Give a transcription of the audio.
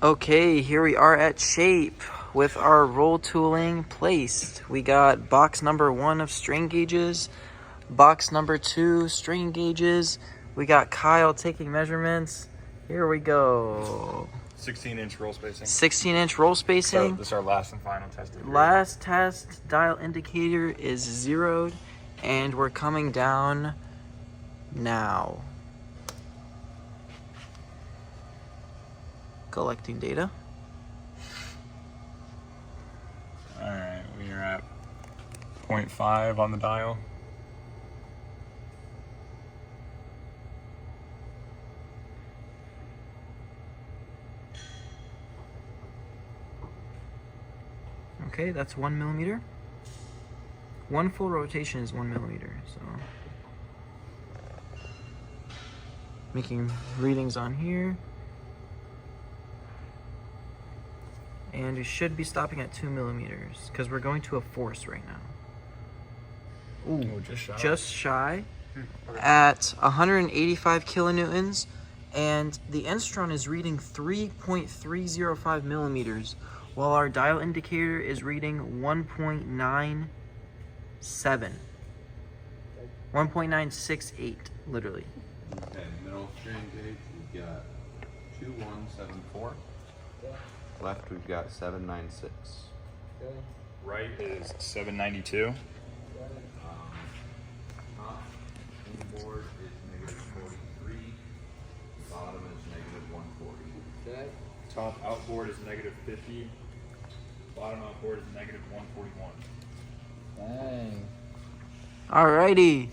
Okay, here we are at Shape with our roll tooling placed. We got box number 1 of strain gauges, box number 2 strain gauges. We got Kyle taking measurements. Here we go. 16-inch roll spacing. 16-inch roll spacing. So this is our last and final test. Last test, dial indicator is zeroed, and we're coming down now. Collecting data. All right, we are at 0.5 on the dial. Okay, that's 1 millimeter. One full rotation is 1 millimeter, so. Making readings on here. And we should be stopping at 2 millimeters because we're going to a force right now. Ooh, just shy at 185 kilonewtons, and the instron is reading 3.305 millimeters, while our dial indicator is reading 1.97, 1.968, literally. Okay, middle strain gauge, we've got 2174. Left, we've got 796. Right is 792. Top inboard is -43. Bottom is -140. Okay. Top outboard is -50. Bottom outboard is -141. Dang. Alrighty.